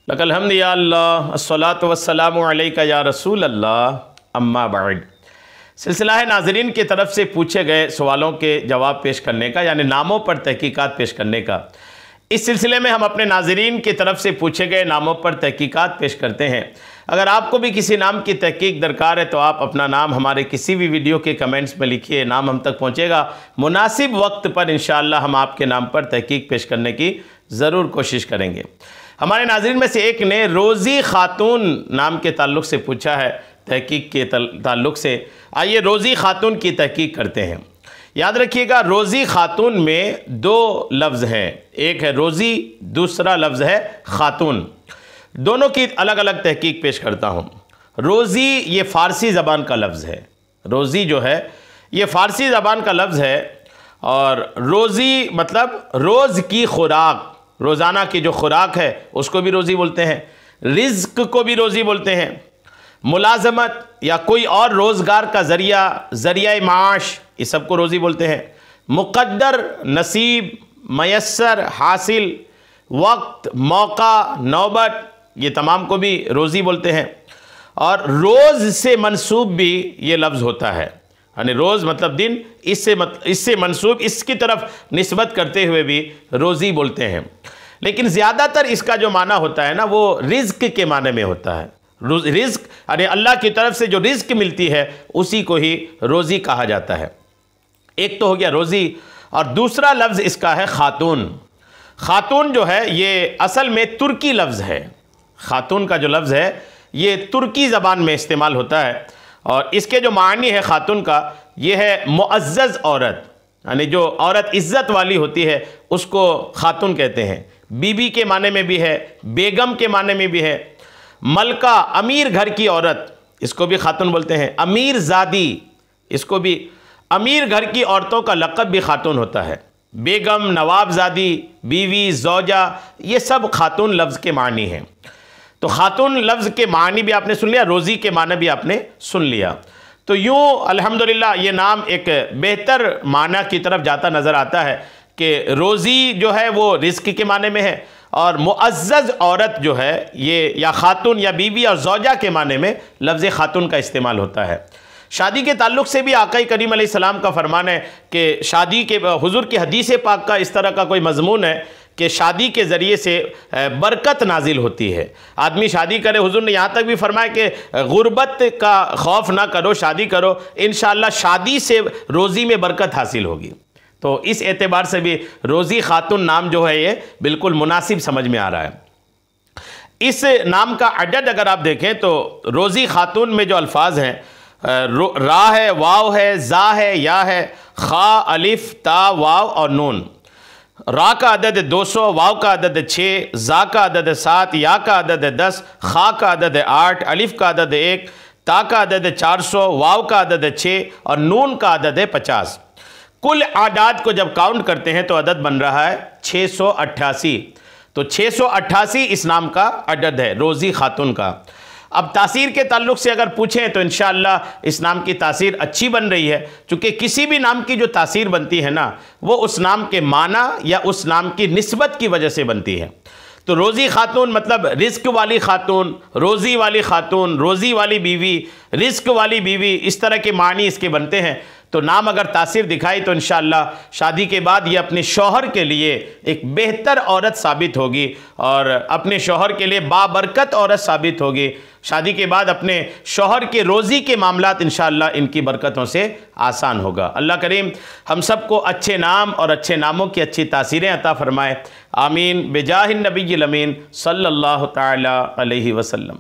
لک الحمد یا اللہ الصلاۃ والسلام علیک یا رسول اللہ اما بعد۔ سلسلہ ہے ناظرین کی طرف سے پوچھے گئے سوالوں کے جواب پیش کرنے کا، یعنی ناموں پر تحقیقات پیش کرنے کا۔ اس سلسلے میں ہم اپنے ناظرین کی طرف سے پوچھے گئے ناموں پر تحقیقات پیش کرتے ہیں۔ اگر آپ کو بھی کسی نام کی تحقیق درکار ہے تو آپ اپنا نام ہمارے کسی بھی ویڈیو کے کمنٹس میں لکھیے، نام ہم تک پہنچے گا۔ مناسب وقت پر انشاءاللہ ہم آپ کے نام پر تحقیق پیش کرنے کی ضرور کوشش کریں گے۔ ہمارے ناظرین میں سے ایک نے روزی خاتون نام کے تعلق سے پوچھا ہے، تحقیق کے تعلق سے۔ آئیے روزی خاتون کی تحقیق کرتے ہیں۔ یاد رکھیے گا، روزی خاتون میں دو لفظ ہیں، ایک ہے روزی، دوسرا لفظ ہے خاتون۔ دونوں کی الگ الگ تحقیق پیش کرتا ہوں۔ روزی یہ فارسی زبان کا لفظ ہے، روزی جو ہے یہ فارسی زبان کا لفظ ہے، اور روزی مطلب روز کی خوراک، روزانہ کی جو خوراک ہے اس کو بھی روزی بولتے ہیں، رزق کو بھی روزی بولتے ہیں، ملازمت یا کوئی اور روزگار کا ذریعہ معاش، اس سب کو روزی بولتے ہیں۔ مقدر، نصیب، میسر، حاصل، وقت، موقع، نوبت، یہ تمام کو بھی روزی بولتے ہیں۔ اور روز سے منسوب بھی یہ لفظ ہوتا ہے، یعنی روز مطلب دن، اس سے منسوب، اس کی طرف نسبت کرتے ہوئے بھی روزی بولتے ہیں۔ لیکن زیادہ تر اس کا جو معنی ہوتا ہے نا، وہ رزق کے معنی میں ہوتا ہے۔ رزق یعنی اللہ کی طرف سے جو رزق ملتی ہے اسی کو ہی روزی کہا جاتا ہے۔ ایک تو ہو گیا روزی، اور دوسرا لفظ اس کا ہے خاتون۔ خاتون جو ہے یہ اصل میں ترکی لفظ ہے۔ خاتون کا جو لفظ ہے یہ ترکی زبان میں استعمال ہوتا ہے، اور اس کے جو معنی ہے خاتون کا، یہ ہے معزز عورت، یعنی جو عورت عزت والی ہوتی ہے اس کو خاتون کہتے ہیں۔ بی بی کے معنی میں بھی ہے، بیگم کے معنی میں بھی ہے، ملکہ امیر گھر کی عورت، اس کو بھی خاتون بولتے ہیں، امیر زادی، اس کو بھی، امیر گھر کی عورتوں کا لقب بھی خاتون ہوتا ہے۔ بیگم، نواب زادی، بیوی، زوجہ، یہ سب خاتون لفظ کے معنی ہیں۔ تو خاتون لفظ کے معنی بھی آپ نے سن لیا، روزی کے معنی بھی آپ نے سن لیا۔ تو یوں الحمدللہ یہ نام ایک بہتر معنی کی طرف جاتا نظر آتا ہے کہ روزی جو ہے وہ رزق کے معنی میں ہے، اور معزز عورت جو ہے یہ یا خاتون یا بیوی اور زوجہ کے معنی میں لفظ خاتون کا استعمال ہوتا ہے۔ شادی کے تعلق سے بھی آقا کریم علیہ السلام کا فرمان ہے کہ شادی کے حضور کی حدیث پاک کا اس طرح کا کوئی مضمون ہے کہ شادی کے ذریعے سے برکت نازل ہوتی ہے۔ آدمی شادی کرے، حضور نے یہاں تک بھی فرمایا کہ غربت کا خوف نہ کرو، شادی کرو، انشاءاللہ شادی سے روزی میں برکت حاصل ہوگی۔ تو اس اعتبار سے بھی روزی خاتون نام جو ہے یہ بالکل مناسب سمجھ میں آ رہا ہے۔ اس نام کا عدد اگر آپ دیکھیں تو روزی خاتون میں جو الفاظ ہیں، را ہے، واو ہے، زا ہے، یا ہے، خا، الف، تا، واو اور نون۔ را کا عدد 200، واو کا عدد 6، زا کا عدد 7، یا کا عدد 10، خا کا عدد 8، الف کا عدد 1، تا کا عدد 400، واو کا عدد 6 اور نون کا عدد 50۔ کل اعداد کو جب کاؤنٹ کرتے ہیں تو عدد بن رہا ہے 688۔ تو 688 اس نام کا عدد ہے روزی خاتون کا۔ اب تاثیر کے تعلق سے اگر پوچھیں تو انشاءاللہ اس نام کی تاثیر اچھی بن رہی ہے، چونکہ کسی بھی نام کی جو تاثیر بنتی ہے نا، وہ اس نام کے معنی یا اس نام کی نسبت کی وجہ سے بنتی ہے۔ تو روزی خاتون مطلب رزق والی خاتون، روزی والی خاتون، روزی والی بیوی، رزق والی بیوی، اس طرح کے معنی اس کے بنتے ہیں۔ تو نام اگر تاثیر دکھائی تو انشاءاللہ شادی کے بعد یہ اپنے شوہر کے لیے ایک بہتر عورت ثابت ہوگی، اور اپنے شوہر کے لیے بابرکت عورت ثابت ہوگی۔ شادی کے بعد اپنے شوہر کے روزی کے معاملات انشاءاللہ ان کی برکتوں سے آسان ہوگا۔ اللہ کریم ہم سب کو اچھے نام اور اچھے ناموں کی اچھی تاثیریں عطا فرمائے۔ آمین بجاہ النبی الامین صلی اللہ تعالی علیہ وسلم۔